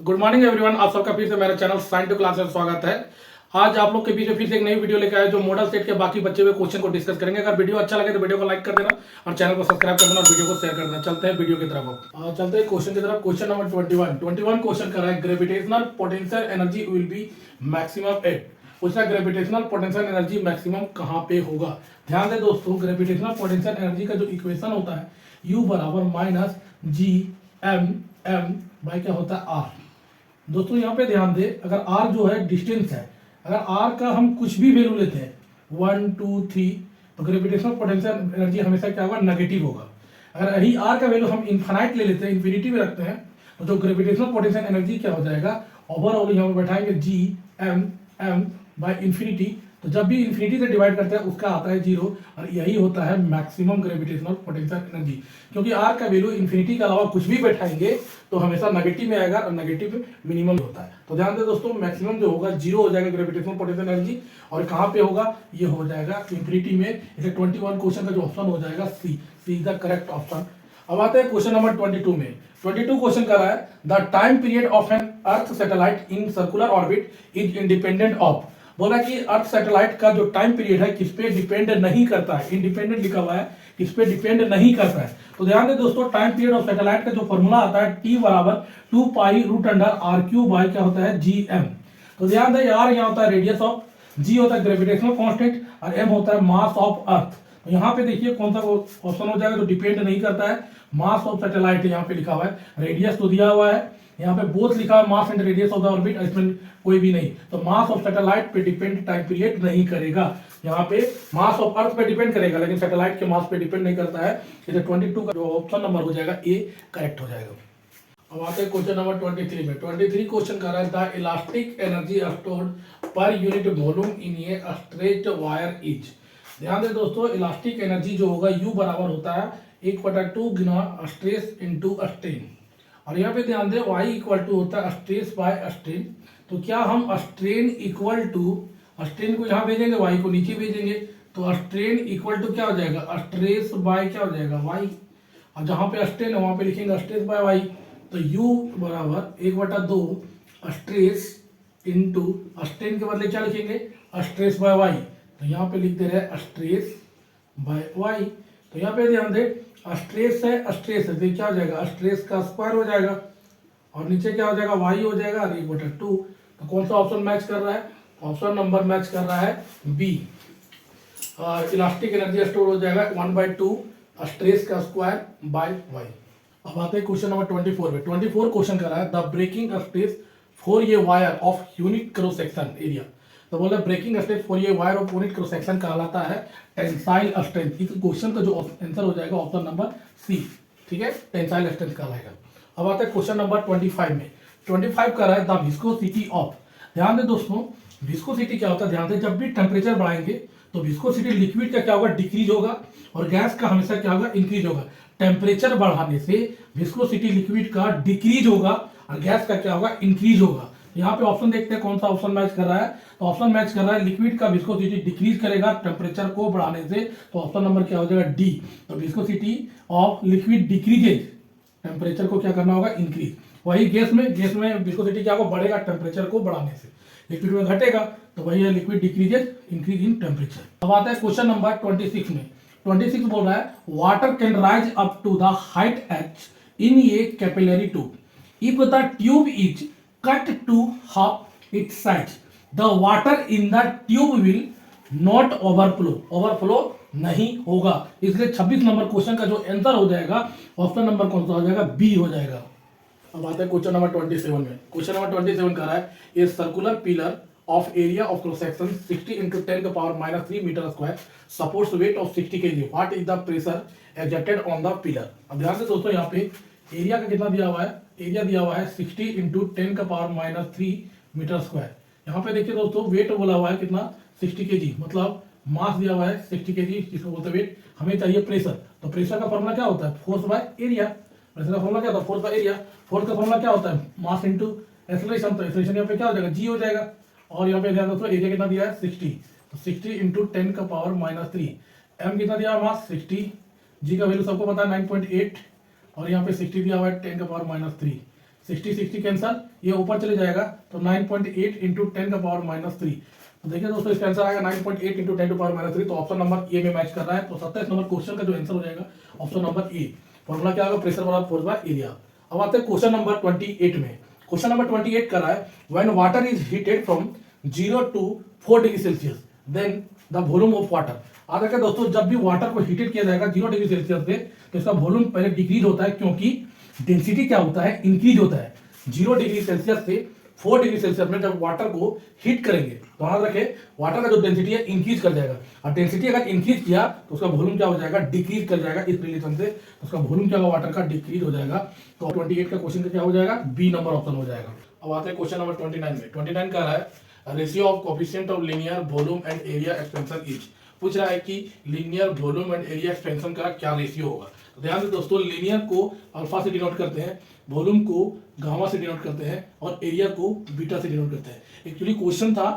Good morning everyone, आप सबका फिर से मेरे चैनल साइंस टू क्लास में स्वागत है। आज आप लोग के बीच में फिर से एक नई वीडियो लेकर आए जो मॉडल सेट के बाकी बचे हुए क्वेश्चन को डिस्कस करेंगे। अगर वीडियो अच्छा लगे तो वीडियो को लाइक कर देना और चैनल को सब्सक्राइब कर देना और वीडियो को शेयर कर देना। चलते हैं वीडियो की तरफ। चलते हैं क्वेश्चन की तरफ। क्वेश्चन नंबर 21 क्वेश्चन कर रहा है gravitational potential energy will be maximum at. पूछना ग्रेविटेशनल पोटेंशियल एनर्जी मैक्सिमम कहाँ पे होगा। ध्यान दें दोस्तों, ग्रेविटेशनल पोटेंशियल एनर्जी का जो इक्वेशन होता है U बराबर minus G M M by क्या होता है आर। दोस्तों यहाँ पे ध्यान दे, अगर r जो है डिस्टेंस है, अगर r का हम कुछ भी वैल्यू लेते हैं 1 2 3 तो ग्रेविटेशनल पोटेंशियल एनर्जी हमेशा क्या होगा, नेगेटिव होगा। अगर यही r का वैल्यू हम इन्फिनाइट ले लेते हैं, इन्फिनिटी में रखते हैं, तो जो ग्रेविटेशनल पोटेंशियल एनर्जी क्या हो जाएगा, ओवरऑल यहाँ पे बैठाएंगे G M M by infinity. तो जब भी इन्फिनिटी से डिवाइड करते हैं उसका आता है जीरो, और यही होता है मैक्सिमम ग्रेविटेशनल पोटेंशियल एनर्जी। क्योंकि आर का वैल्यू इन्फिनिटी के अलावा कुछ भी बैठाएंगे तो हमेशा नेगेटिव में आएगा, और नेगेटिव मिनिमम होता है। तो ध्यान दें दोस्तों, मैक्सिमम जो होगा जीरो हो जाएगा ग्रेविटेशनल पोटेंशियल एनर्जी। और कहाँ पे होगा, ये हो जाएगा इन्फिनिटी में। इसे 21 क्वेश्चन का जो ऑप्शन हो जाएगा सी इज द करेक्ट ऑप्शन। अब आते हैं क्वेश्चन नंबर 22 में। 22 क्वेश्चन कर रहा है the time period of an earth satellite in circular orbit is independent of. बोला कि अर्थ सैटेलाइट का जो टाइम पीरियड है किस पे डिपेंड नहीं करता है, इंडिपेंडेंट लिखा हुआ है, किस पे डिपेंड नहीं करता है। तो ध्यान दें दोस्तों, टाइम पीरियड ऑफ सैटेलाइट का जो फॉर्मूला आता है टी बराबर 2 pi root under R cube by क्या होता है जी एम। तो ध्यान दें यार, यहाँ होता है रेडियस ऑफ, जी होता है ग्रेविटेशनल कांस्टेंट, और एम होता है मास ऑफ अर्थ। तो यहाँ पे देखिए कौन सा ऑप्शन हो जाएगा जो डिपेंड नहीं करता है, मास ऑफ सैटेलाइट यहाँ पे लिखा हुआ है। रेडियस तो दिया हुआ है, यहाँ पे बोथ लिखा है mass and radius of the orbit, इसमें कोई भी नहीं। तो मास ऑफ सैटेलाइट पे डिपेंड टाइम पीरियड नहीं करेगा। यहाँ पे मास ऑफ अर्थ पे डिपेंड करेगा, लेकिन सैटेलाइट के मास पे डिपेंड नहीं करता है। इसे 22 का जो ऑप्शन नंबर हो जाएगा ए करेक्ट हो जाएगा। अब आते हैं क्वेश्चन नंबर 23 में। 23 क्वेश्चन कर रहा है the elastic energy stored per unit volume in a straight wire is. ध्यान दें दोस्तों, इलास्टिक एनर्जी जो होगा U बराबर होता है 1/2 गुना स्ट्रेस इंटू स्ट्रेन। और यहाँ पे ध्यान दें y इक्वल टू होता है स्ट्रेस बाय स्ट्रेन। तो क्या हम स्ट्रेन इक्वल टू, स्ट्रेन को यहाँ भेजेंगे, y को नीचे भेजेंगे, तो स्ट्रेन इक्वल टू क्या हो जाएगा, स्ट्रेस बाय क्या हो जाएगा y। और जहाँ पे स्ट्रेन है वहाँ पे लिखेंगे स्ट्रेस बाय y। तो u बराबर 1/2 स्ट्रेस इंटू स्ट्रेन के बदले क्या लिखेंगे, स्ट्रेस बाय y। तो यहाँ पे लिख दे रहे हैं स्ट्रेस बाय y। तो यहाँ पे ध्यान दे, स्ट्रेस है स्ट्रेस है, तो क्या हो जाएगा, स्ट्रेस का स्क्वायर हो जाएगा, और नीचे क्या हो जाएगा, y हो जाएगा, और 1/2। तो कौन सा ऑप्शन मैच कर रहा है, ऑप्शन नंबर मैच कर रहा है बी। इलास्टिक एनर्जी स्टोर हो जाएगा 1/2 स्ट्रेस का स्क्वायर बाय y। अब आते हैं क्वेश्चन नंबर 24 में। 24 क्वेश्चन कर रहा है द ब्रेकिंग स्ट्रेस फॉर ये wire of unit cross section area. तो बोला ब्रेकिंग स्ट्रेस फॉर ये wire of unit cross section कहलाता है टेंसाइल स्ट्रेंथ। इस क्वेश्चन का जो आंसर हो जाएगा ऑप्शन नंबर सी, ठीक है, टेंसाइल स्ट्रेंथ कहलाएगा। अब आता है क्वेश्चन नंबर 25 में। 25 कर रहा है द विस्कोसिटी ऑफ। ध्यान दें दोस्तों, विस्कोसिटी क्या होता है, ध्यान दें, जब भी टेम्परेचर बढ़ाएंगे तो विस्कोसिटी लिक्विड का क्या होगा, डिक्रीज होगा, और गैस का हमेशा क्या होगा, इंक्रीज होगा। टेम्परेचर बढ़ाने से विस्कोसिटी लिक्विड का डिक्रीज होगा और गैस का क्या होगा, इंक्रीज होगा। यहाँ पे ऑप्शन देखते हैं कौन सा ऑप्शन मैच कर रहा है। तो ऑप्शन मैच कर रहा है लिक्विड का विस्कोसिटी डिक्रीज करेगा टेम्परेचर को बढ़ाने से, तो ऑप्शन नंबर क्या हो जाएगा डी। तो viscosity of liquid decreases, temperature को क्या करना होगा, इंक्रीज। वही गैस में विस्कोसिटी क्या होगा, बढ़ेगा टेम्परेचर को बढ़ाने से, लिक्विड में घटेगा, तो वही है liquid decreases increase in temperature. अब आता है क्वेश्चन नंबर 26 में। 26 बोल रहा है water can rise up to the height h in a capillary tube if the tube is cut to half its size the water in the tube will not overflow नहीं होगा। इसलिए 26 number question का जो answer हो जाएगा option number कौन सा हो जाएगा, बी हो जाएगा। अब आता है क्वेश्चन नंबर 27 में। क्वेश्चन नंबर 27 कर रहा है a circular pillar of area of cross section 60 × 10⁻³ metre square supports weight of 60 kg। What is the pressure exerted on the pillar. अब ध्यान से दोस्तों, यहाँ पे एरिया का कितना दिया हुआ है, एरिया दिया हुआ है 60 × 10⁻³ मीटर स्क्वायर। यहाँ पे देखिए दोस्तों, वेट बोला हुआ है कितना, 60 kg, मतलब मास दिया हुआ है 60 kg, जिसको बोलते हैं वेट। हमें चाहिए प्रेशर, तो प्रेशर का फॉर्मूला क्या होता है, फोर्स बाय एरिया। प्रेशर का फॉर्मूला क्या होता है, फोर्स बाय एरिया। फोर्स का फॉर्मूला क्या होता है, मास इंटू एक्सेलरेशन। तो एक्सेलरेशन यहाँ पे क्या हो जाएगा, जी हो जाएगा। और यहाँ पे दोस्तों एरिया कितना दिया है 60, तो 60 × 10⁻³ एम कितना दिया है, मास 60, जी का वैल्यू सबको पता है 9.8, और यहाँ पे 60 दिया हुआ है 10⁻³ 60 60 कैंसल, ये ऊपर चले जाएगा तो 9.8 इंटू 10 का पावर -3। तो देखिए दोस्तों इसका आंसर आएगा 9.8 इंटू 10 टू पावर -3। तो ऑप्शन नंबर ए में मैच कर रहा है। तो 27 नंबर क्वेश्चन का जो आंसर हो जाएगा ऑप्शन नंबर ए। फॉर्मूला क्या होगा, प्रेशर बराबर फोर्स बाय एरिया। अब आते हैं क्वेश्चन नंबर 28 में। क्वेश्चन नंबर 28 कर रहा है when water is heated from 0 to 4 degree Celsius then the volume of water. आगे क्या दोस्तों, जब भी वाटर को हीटेड किया जाएगा 0 डिग्री सेल्सियस पे तो इसका वॉल्यूम पहले डिक्रीज होता है, क्योंकि डेंसिटी क्या होता है, इंक्रीज होता है। 0 डिग्री सेल्सियस से 4 डिग्री सेल्सियस में जब वाटर को हीट करेंगे तो याद रखें वाटर का जो डेंसिटी है इंक्रीज कर जाएगा, और डेंसिटी अगर इंक्रीज किया तो उसका वॉल्यूम क्या हो जाएगा, डिक्रीज कर जाएगा। इस रिलेशन से उसका वॉल्यूम क्या होगा, वाटर का डिक्रीज हो जाएगा। तो 28 का क्वेश्चन का क्या हो जाएगा, बी नंबर ऑप्शन हो जाएगा। अब आते हैं क्वेश्चन नंबर 29 में। 29 का रहा है ratio of coefficient of linear volume and area expansion is. पूछ रहा है कि linear volume and area expansion का क्या रेशियो होगा। तो ध्यान से दोस्तों, लीनियर को अल्फा से डिनोट करते हैं, वॉल्यूम को गामा से डिनोट करते हैं, और एरिया को बीटा से डिनोट करते हैं। एक्चुअली क्वेश्चन था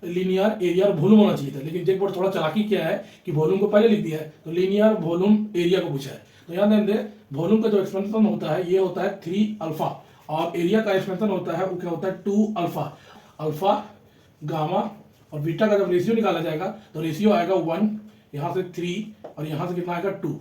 लीनियर एरिया और वॉल्यूम होना चाहिए था, लेकिन जेक बोर्ड थोड़ा चालाकी किया है कि वॉल्यूम को पहले लिख दिया है, तो लीनियर वॉल्यूम एरिया को पूछा है। तो याद दें वॉल्यूम का जो एक्सपेंशन होता है ये होता है 3 अल्फा, और एरिया का एक्सपेंशन होता है वो क्या होता है 2 अल्फा। अल्फा गामा और बीटा का जब रेशियो निकाला जाएगा तो रेशियो आएगा 1, यहाँ से 3 और यहाँ से कितना आएगा 2।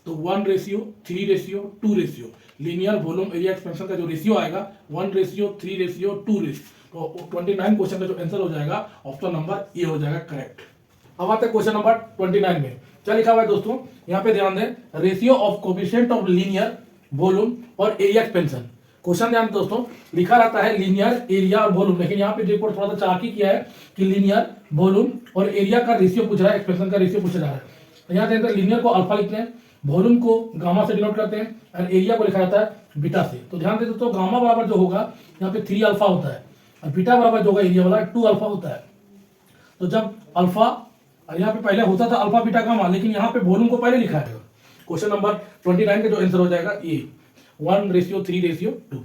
तो 1 ratio 3 ratio 2 ratio. Linear volume area expansion का जो रेशियो आएगा 1 रेशियो 3 रेशियो 2 रेशियो। तो 29 क्वेश्चन का जो आंसर हो जाएगा ऑप्शन नंबर ए हो जाएगा करेक्ट। अब आते हैं क्वेश्चन नंबर 29 में। क्या लिखा हुआ है दोस्तों, यहाँ पे ध्यान दें, ratio of coefficient of linear volume और एरिया एक्सपेंशन। क्वेश्चन ध्यान दोस्तों, लिखा रहता है लीनियर एरिया और वॉल्यूम, लेकिन यहाँ पे देखो थोड़ा सा चालाकी किया है कि लीनियर वॉल्यूम और एरिया का रेशियो पूछ रहा है, एक्सपेंशन का रेशियो पूछ रहा है। तो यहाँ देखते हैं लीनियर को अल्फा लिखते हैं, वॉल्यूम को गामा से डिनोट करते हैं, और एरिया को लिखा जाता है बीटा से। तो ध्यान दें दोस्तों, गामा बराबर जो होगा यहाँ पे 3 अल्फा होता है, और बीटा बराबर जो होगा एरिया वाला 2 अल्फा होता है। तो जब अल्फा, यहाँ पे पहले होता था अल्फा बीटा गामा, लेकिन यहाँ पे वॉल्यूम को पहले लिखा है। क्वेश्चन नंबर 29 का जो आंसर हो जाएगा ये 1 रेशियो 3 रेशियो 2।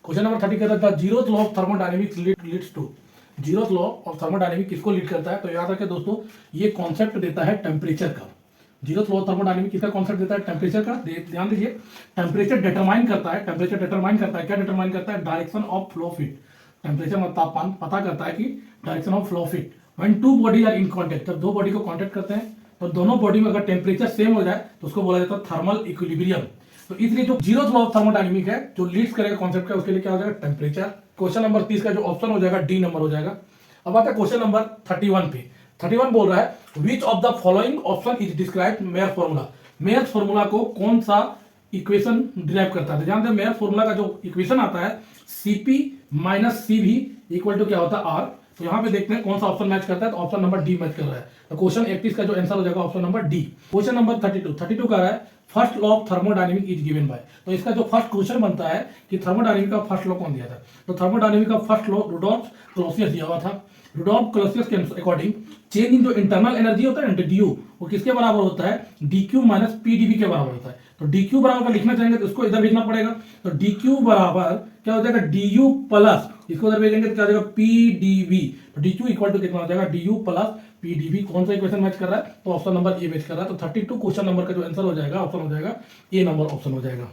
क्वेश्चन नंबर 30 कहता है zeroth law of thermodynamics leads to. Zeroth law of thermodynamics किसको लीड करता है, तो याद रखें दोस्तों ये कॉन्सेप्ट देता है टेम्परेचर का। जीरोथ लॉ ऑफ थर्मोडायनेमिक्स किसका कॉन्सेप्ट देता है, टेम्परेचर का। ध्यान दीजिए, टेम्परेचर डिटरमाइन करता है, टेम्परेचर डिटरमाइन करता है, क्या डिटरमाइन करता है, direction of flow of heat. Temperature मतलब तापमान पता करता है कि direction of flow of heat. When two bodies are in contact, जब दो बॉडी को कांटेक्ट करते हैं तो दोनों बॉडी में अगर टेम्परेचर सेम हो जाए तो उसको बोला जाता है थर्मल इक्विलिब्रियम। तो इसलिए जो जीरोथ लॉ ऑफ थर्मोडायनेमिक्स है जो लीड्स करेगा कॉन्सेप्ट का, उसके लिए क्या हो जाएगा, टेम्परेचर। क्वेश्चन नंबर 30 का जो ऑप्शन हो जाएगा डी नंबर हो जाएगा। अब आता है क्वेश्चन नंबर 31 पे। 31 बोल रहा है which of the following option is describe mayor formula. Mayor formula को कौन सा इक्वेशन डिराइव करता है। ध्यान दें, मेयर फॉर्मूला का जो इक्वेशन आता है Cp minus Cv equal to क्या होता है R। तो यहाँ पे देखते हैं कौन सा ऑप्शन मैच करता है, तो ऑप्शन नंबर डी मैच कर रहा है। तो क्वेश्चन 31 का जो आंसर हो जाएगा option number D. Question number 32 का रहा है first law of thermodynamic is given by. तो इसका जो फर्स्ट क्वेश्चन बनता है कि थर्मोडायनेमिक का फर्स्ट लॉ कौन दिया था, तो थर्मोडायनेमिक का फर्स्ट लॉ रुडोल्फ क्लॉसियस दिया हुआ था। रुडोल्फ क्लॉसियस के अकॉर्डिंग चेंज इन जो इंटरनल एनर्जी होता है ना ड्यू, वो किसके बराबर होता है, dq माइनस pdv के बराबर होता है। तो dq बराबर लिखना चाहेंगे तो इसको इधर भेजना पड़ेगा, तो dq बराबर क्या हो जाएगा du प्लस, इसको इधर भेजेंगे तो क्या हो जाएगा pdv। तो dq इक्वल टू कितना हो जाएगा du प्लस pdv। कौन सा इक्वेशन मैच कर रहा है, तो ऑप्शन नंबर ए मैच कर रहा है। तो 32 क्वेश्चन नंबर का जो आंसर हो जाएगा ऑप्शन हो जाएगा ए नंबर ऑप्शन हो जाएगा।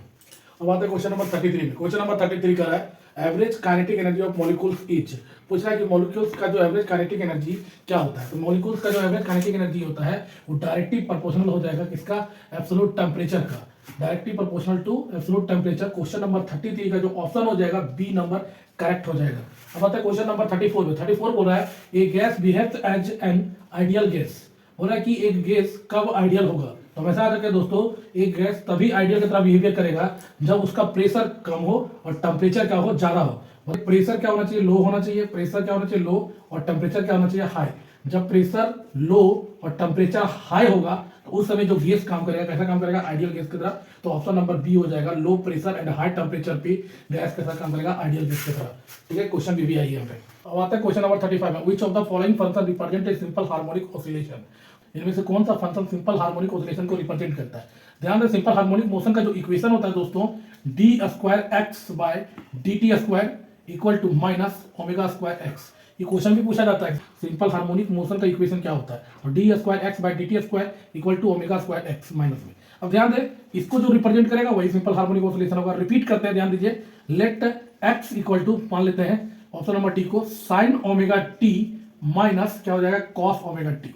अब आते हैं क्वेश्चन नंबर 33 में। क्वेश्चन नंबर 33 का है average kinetic energy of molecules is. पूछ रहा है कि मॉलिक्यूल्स का जो एवरेज काइनेटिक एनर्जी क्या होता है। तो मॉलिक्यूल्स का जो एवरेज काइनेटिक एनर्जी होता है वो डायरेक्टली प्रोपोर्शनल हो जाएगा किसका, एब्सोल्यूट टेम्परेचर का, directly proportional to absolute temperature. Question number 33 का जो ऑप्शन हो जाएगा बी नंबर करेक्ट हो जाएगा। अब आता है क्वेश्चन नंबर 34 में। 34 बोल रहा है a gas behaves as an ideal gas. बोल रहा है कि एक गैस कब आइडियल होगा, तो हमेशा याद रखें दोस्तों एक गैस तभी आइडियल की तरह बिहेवियर करेगा जब उसका प्रेशर कम हो और टेम्परेचर क्या हो, ज्यादा हो। प्रेशर क्या होना चाहिए, लो होना चाहिए, प्रेशर क्या होना चाहिए, लो, और टेम्परेचर क्या होना चाहिए, हाई। जब प्रेशर लो और टेम्परेचर हाई होगा तो उस समय जो गैस काम करेगा कैसा काम करेगा, आइडियल गैस की तरह। तो ऑप्शन नंबर बी हो जाएगा, low pressure and high temperature पे गैस कैसा काम करेगा, आइडियल गैस की तरह। ठीक है, क्वेश्चन भी आई है। अब आता है क्वेश्चन नंबर 35 में। Which of the following function represent a simple harmonic oscillation. इनमें से कौन सा फंक्शन सिंपल हार्मोनिक ऑसिलेशन को रिप्रेजेंट करता है। ध्यान दें, सिंपल हार्मोनिक मोशन का जो इक्वेशन होता है दोस्तों d square x by d t square equal to minus omega square x. ये क्वेश्चन भी पूछा जाता है सिंपल हार्मोनिक मोशन का इक्वेशन क्या होता है, और d square x by d t square equal to omega square x minus में। अब ध्यान दें, इसको जो रिप्रेजेंट करेगा वही सिंपल हार्मोनिक ऑसिलेशन होगा। रिपीट करते हैं, ध्यान दीजिए। लेट एक्स इक्वल टू, मान लेते हैं ऑप्शन नंबर टी को, साइन ओमेगा टी माइनस क्या हो जाएगा, कॉस ओमेगा टी।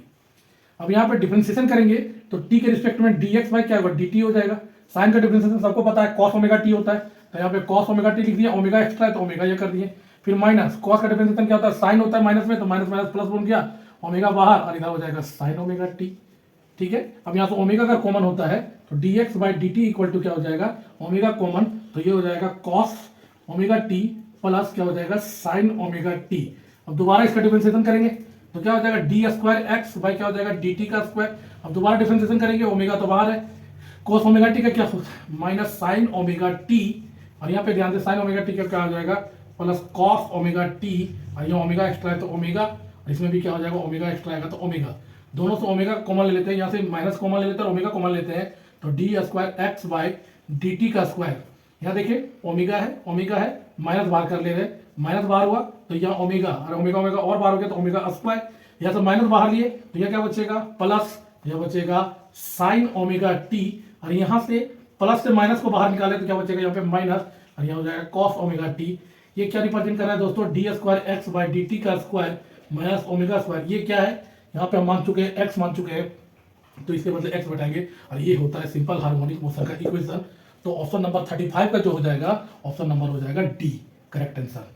अब यहाँ पे डिफरेंशिएशन करेंगे तो टी के रिस्पेक्ट में dx बाई क्या होगा, dt हो जाएगा। साइन का डिफरेंशिएशन सबको पता है, cos ओमेगा टी होता है, तो यहाँ पे cos ओमेगा टी लिख दिया, ओमेगा एक्स्ट्रा है तो ओमेगा ये कर दिए। फिर माइनस cos का डिफरेंशिएशन क्या होता है, साइन होता है माइनस में, तो माइनस माइनस प्लस बन गया, ओमेगा बाहर और इधर हो जाएगा साइन ओमेगा टी। ठीक है, अब यहाँ से ओमेगा का कॉमन होता है तो dx by dt equal to क्या हो जाएगा, ओमेगा कॉमन, तो ये हो जाएगा cos ओमेगा टी प्लस क्या हो जाएगा, साइन ओमेगा टी। अब दोबारा इसका डिफरेंशिएशन करेंगे तो क्या हो जाएगा, डी स्क्वायर एक्स बाई क्या हो जाएगा, डी टी का स्क्वायर। अब दोबारा डिफरेंशिएशन करेंगे, ओमेगा तो बाहर है, कोस ओमेगा टी का क्या होता है, माइनस साइन ओमेगा टी, और यहाँ पे ध्यान से साइन ओमेगा टी का क्या हो जाएगा, प्लस कॉस ओमेगा टी, और ये ओमेगा एक्स्ट्रा है तो ओमेगा, और इसमें भी क्या हो जाएगा, ओमेगा एक्स्ट्रा आएगा तो ओमेगा। दोनों से ओमेगा कॉमन ले लेते हैं, यहाँ से माइनस कॉमन ले लेते हैं, ओमेगा कॉमन लेते हैं, तो D square x by D T का स्क्वायर। यहाँ देखिए ओमेगा है, माइनस बाहर कर ले रहे, माइनस बाहर हुआ तो यहाँ ओमेगा, और ओमेगा ओमेगा और बाहर हो गया तो ओमेगा स्क्वायर। यहाँ से माइनस बाहर लिए तो यह क्या बचेगा, प्लस, यह बचेगा साइन ओमेगा टी, और यहाँ से प्लस से माइनस को बाहर निकाले तो क्या बचेगा, यहाँ पे माइनस, और यहाँ हो जाएगा कॉस ओमेगा टी। ये क्या रिप्रेजेंट कर रहा है दोस्तों, d square x by D T का स्क्वायर माइनस ओमेगा स्क्वायर। ये क्या है, यहाँ पे हम मान चुके हैं, एक्स मान चुके हैं, तो इसके बदले एक्स बैठाएंगे, और ये होता है सिंपल हार्मोनिक मोशन का इक्वेशन। तो ऑप्शन नंबर 35 का जो हो जाएगा, ऑप्शन नंबर हो जाएगा डी, करेक्ट आंसर।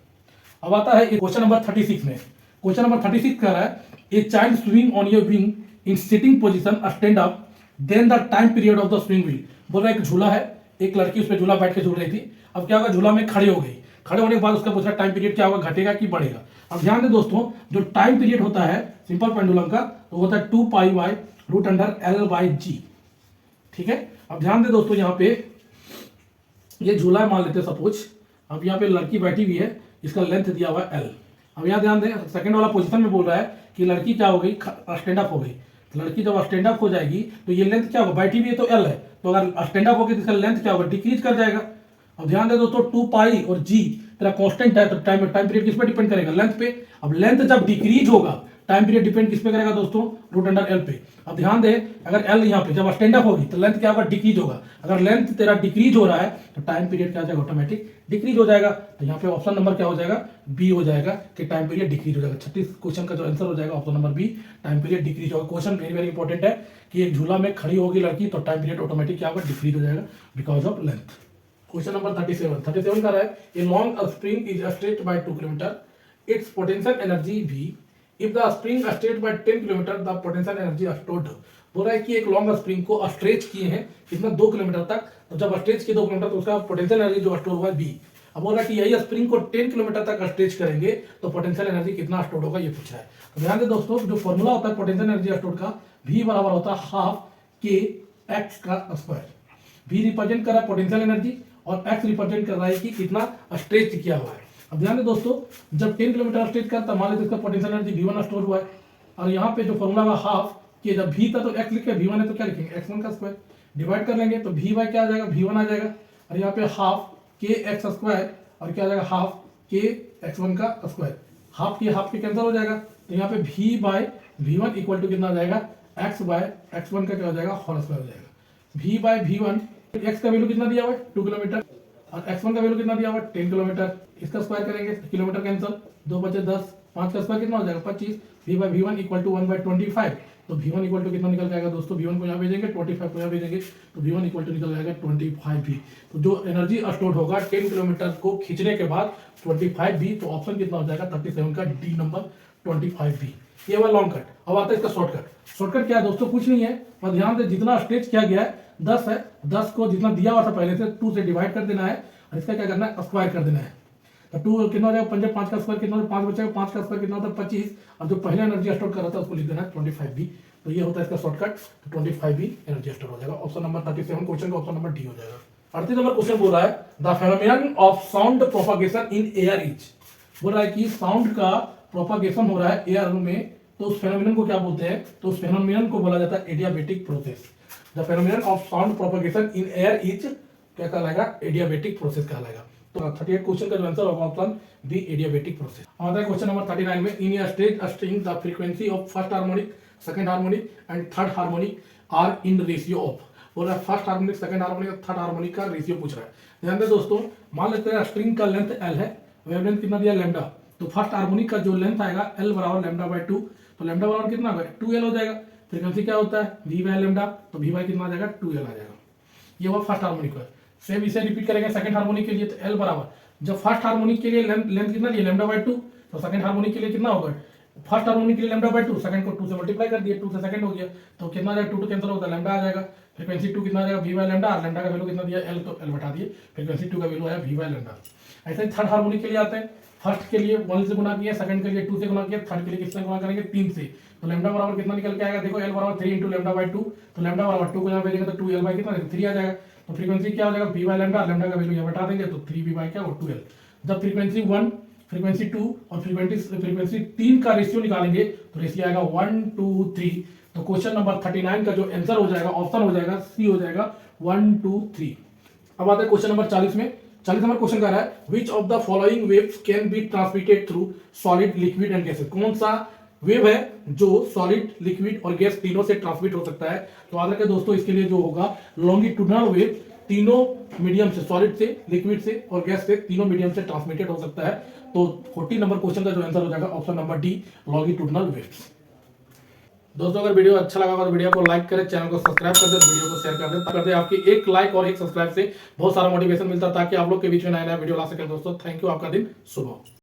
अब आता है क्वेश्चन नंबर 36 में। क्वेश्चन नंबर 36 कह रहा है, a child swing on your wing in sitting position stand up, then the time period of the swing will. बोल रहा है एक झूला है, एक लड़की उस पर झूला बैठ के झूल रही थी। अब क्या होगा, झूला में खड़ी हो गई, खड़े होने के बाद उसका पूछा टाइम पीरियड क्या होगा, घटेगा कि बढ़ेगा। अब ध्यान दें दोस्तों, जो टाइम पीरियड होता है सिंपल पेंडुलम का, तो होता है 2 pi by root under L by G. ठीक है, अब ध्यान दें दोस्तों, यहाँ पे ये झूला मान लेते हैं सपोज। अब यहाँ पे लड़की बैठी हुई है, इसका लेंथ दिया हुआ है एल। अब यहाँ ध्यान दें, सेकंड वाला पोजीशन में बोल रहा है कि लड़की क्या हो गई, स्टैंड अप हो गई। तो लड़की जब स्टैंड अप हो जाएगी तो ये लेंथ क्या होगा, बैठी हुई है तो एल है, तो अगर स्टैंड अप होगी तो इसका लेंथ क्या होगा, डिक्रीज कर जाएगा। अब ध्यान दें दोस्तों, 2 पाई और जी तेरा कांस्टेंट है, तो टाइम पीरियड किस पे डिपेंड करेगा, लेंथ पे। अब लेंथ जब डिक्रीज होगा, टाइम पीरियड डिपेंड किस पे करेगा दोस्तों, रूट अंडर एल पे। अब ध्यान दे, अगर एल यहाँ पे जब स्टैंड अप होगी तो लेंथ क्या होगा, डिक्रीज होगा। अगर लेंथ तेरा डिक्रीज हो रहा है तो टाइम पीरियड क्या हो जाएगा, ऑटोमेटिक डिक्रीज हो जाएगा। तो यहाँ पे ऑप्शन नंबर क्या हो जाएगा, बी हो जाएगा कि टाइम पीरियड डिक्रीज हो जाएगा। 36 क्वेश्चन का जो आंसर हो जाएगा option number B, time period decrease होगा। क्वेश्चन वेरी वेरी इंपॉर्टेंट है कि एक झूला में खड़ी होगी लड़की तो टाइम पीरियड ऑटोमेटिक क्या होगा, डिक्रीज हो जाएगा because of length. Question number 37 का रहा है, a long spring is stretched by 2 kilometre, its potential energy भी, if the spring stretched by 10 kilometre the potential energy stored. बोल रहा है कि एक लॉन्ग स्प्रिंग को स्ट्रेच किए हैं कितना, 2 किलोमीटर तक, तो जब स्ट्रेच किए 2 किलोमीटर तो उसका पोटेंशियल एनर्जी जो स्टोर हुआ है बी। अब बोल रहा है कि यही स्प्रिंग को 10 किलोमीटर तक स्ट्रेच करेंगे तो पोटेंशियल एनर्जी कितना स्टोर होगा, ये पूछ रहा है। तो ध्यान दें दोस्तों, जो फॉर्मूला होता है पोटेंशियल एनर्जी स्टोर का, v बराबर होता है हाफ के एक्स का स्क्वायर। v रिप्रेजेंट कर रहा है पोटेंशियल एनर्जी और x रिप्रेजेंट कर रहा है कि कितना स्ट्रेच किया हुआ है। अब ध्यान दें दोस्तों, जब 10 किलोमीटर स्ट्रेच करता मान लेते इसका पोटेंशियल एनर्जी v1 स्टोर हुआ है, और यहाँ पे जो फॉर्मूला का हाफ कि जब v था तो x लिखे, v1 है तो क्या लिखेंगे, x1 का स्क्वायर, डिवाइड कर लेंगे तो v बाई क्या आ जाएगा, v1 आ जाएगा, और यहाँ पे हाफ के एक्स स्क्वायर और क्या आ जाएगा, हाफ के x1 का स्क्वायर। हाफ के कैंसिल हो जाएगा, तो यहाँ पे v by v1 equal to कितना आ जाएगा, x बाय x1 का क्या हो जाएगा, होल स्क्वायर हो जाएगा। v बाई v1, x का वैल्यू कितना दिया हुआ है 2 किलोमीटर, और x1 का वैल्यू कितना दिया हुआ है 10 किलोमीटर। इसका स्क्वायर करेंगे तो किलोमीटर कैंसिल, 2 बचे 10, 5 का स्क्वायर कितना हो जाएगा 25। v by v1 equal to 1/25, तो v1 इक्वल टू कितना निकल जाएगा दोस्तों, v1 को यहाँ भेजेंगे, 25 को यहाँ भेजेंगे, तो v1 इक्वल टू निकल जाएगा 25 v। तो जो एनर्जी स्टोर होगा 10 किलोमीटर को खींचने के बाद 25 v, तो ऑप्शन कितना हो जाएगा 37 का डी नंबर 25 v। ये हुआ लॉन्ग कट। अब आता है इसका शॉर्टकट। शॉर्टकट क्या है दोस्तों, कुछ नहीं है, पर ध्यान दे जितना स्ट्रेच किया गया है 10 है, 10 को जितना दिया हुआ था पहले से 2 से डिवाइड कर देना है, और इसका क्या करना है, स्क्वायर कर देना है। तो 2 कितना हो जाएगा, 5 का स्क्वायर कितना, 5 बचेगा, 5 का स्क्वायर कितना होता है 25, और जो पहले एनर्जी स्टोर कर रहा था उसको लिख देना है 25 v। तो ये होता है इसका शॉर्टकट, तो 25 v एनर्जी स्टोर हो जाएगा। ऑप्शन नंबर 37 क्वेश्चन का ऑप्शन नंबर डी हो जाएगा। 38 नंबर क्वेश्चन बोल रहा है, the phenomenon of sound propagation in air is. बोल रहा है कि साउंड का प्रोपागेशन हो रहा है एयर में, तो उस फेनोमेनन को क्या बोलते हैं, तो उस फेनोमेनन को बोला जाता है adiabatic process. The phenomenon of sound propagation in air is क्या कहलाएगा, एडियाबैटिक प्रोसेस कहलाएगा। तो 38 क्वेश्चन का जो आंसर होगा ऑप्शन बी, एडियाबैटिक प्रोसेस। आता है क्वेश्चन नंबर 39 में, in a stage string the frequency of first harmonic, second harmonic and third harmonic are in ratio of. बोल रहा है first harmonic, second harmonic, third harmonic का ratio पूछ रहा है। ध्यान दे दोस्तों, मान लेते हैं स्ट्रिंग का लेंथ L है, वेवलेंथ कितना दिया लैम्डा, तो फर्स्ट हार्मोनिक का जो लेंथ आएगा L बराबर लैम्डा बाय 2, तो लैम्डा बराबर कितना होगा 2L हो जाएगा। फ्रीक्वेंसी क्या होता है V बाय लैम्डा, तो V बाय कितना आ जाएगा 2L आ जाएगा। ये हुआ फर्स्ट हार्मोनिक का। सेम इसे रिपीट करेंगे सेकंड हार्मोनिक के लिए, तो L बराबर जब फर्स्ट हार्मोनिक के लिए लेंथ कितना दिया लैम्डा बाय 2, तो सेकंड हार्मोनिक के लिए कितना होगा फर्स्ट हार्मोनिक के लिए लैम्डा बाय 2, सेकंड को 2 से मल्टीप्लाई कर दिए, 2 से सेकंड हो गया, तो कितना आ जाएगा 2 कैंसिल होता है लैम्डा आ जाएगा। फ्रीक्वेंसी 2 कितना आ जाएगा V बाय लैम्डा, और लैम्डा का वैल्यू कितना दिया L, तो L बटा दिए, फ्रीक्वेंसी 2 का वैल्यू आया V बाय लैम्डा। ऐसे ही थर्ड हार्मोनिक के लिए आते हैं, फर्स्ट के लिए 1 से गुणा किया, सेकंड के लिए 2 से गुणा किया, थर्ड के लिए किससे गुणा करेंगे 3 से, तो लैम्डा बराबर कितना निकल के आएगा देखो L बराबर 3 × लैम्डा बाय 2, तो लैम्डा बराबर 2 को यहाँ भेजेंगे तो 2L बाय कितना 3 आ जाएगा। तो फ्रीक्वेंसी क्या हो जाएगा V बाय लैम्डा, लैम्डा का वैल्यू यहाँ बता देंगे तो 3V बाय क्या वो 2L। जब फ्रीक्वेंसी 1, फ्रीक्वेंसी 2 और फ्रीक्वेंसी 3 का रेशियो निकालेंगे तो रेशियो आएगा 1 2 3। तो क्वेश्चन नंबर 39 का जो आंसर हो जाएगा ऑप्शन हो जाएगा सी हो जाएगा 1 2 3। अब आते हैं क्वेश्चन नंबर 40 में। 40 नंबर क्वेश्चन कह रहा है which of the following waves can be transmitted through solid, liquid and gases. कौन सा वेव है जो सॉलिड, लिक्विड और गैस तीनों से ट्रांसमिट हो सकता है। तो याद रखें दोस्तों, इसके लिए जो होगा लॉन्गिट्यूडनल वेव तीनों मीडियम से, सॉलिड से, लिक्विड से और गैस से, तीनों मीडियम से ट्रांसमिटेड हो सकता है। तो 40 नंबर क्वेश्चन का जो आंसर हो जाएगा option number D longitudinal waves. दोस्तों अगर वीडियो अच्छा लगा तो वीडियो को लाइक करें, चैनल को सब्सक्राइब कर दें, वीडियो को शेयर कर दें। आपकी एक लाइक और एक सब्सक्राइब से बहुत सारा मोटिवेशन मिलता है ताकि आप लोग के बीच में नया नया वीडियो ला सकें। दोस्तों थैंक यू, आपका दिन शुभ हो।